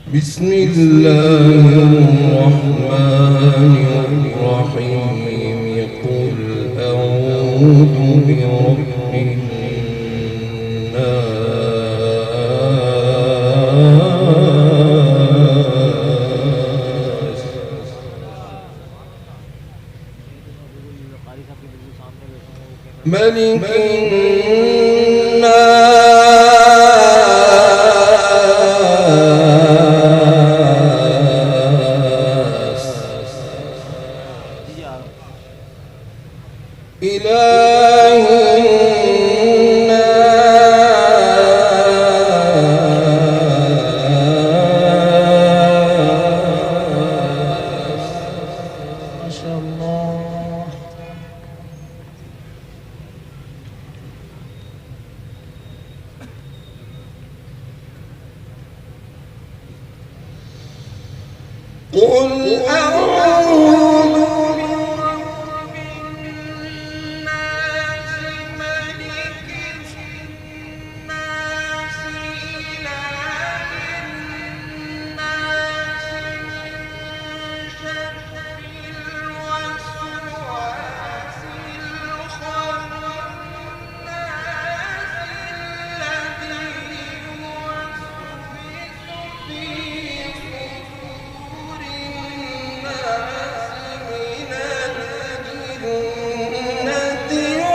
بسم الله الرحمن الرحيم قل أعوذ برب الناس ملك الناس إله الناس. ما شاء الله. قل أعوذ برب الناس ملك الناس إله الناس من شر الوسواس الخناس الذي يوسوس في صدور الناس من الجنة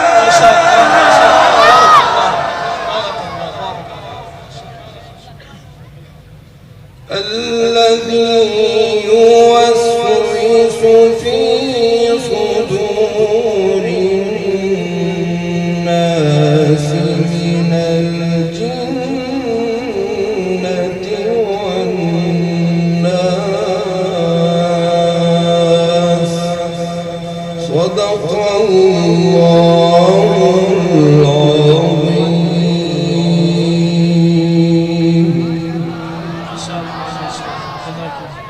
ما شاء الله. ما شاء الله. الذي يوسوس في صدور الناس من الجنة والناس. صدق الله العظيم. ما شاء الله. ما شاء الله.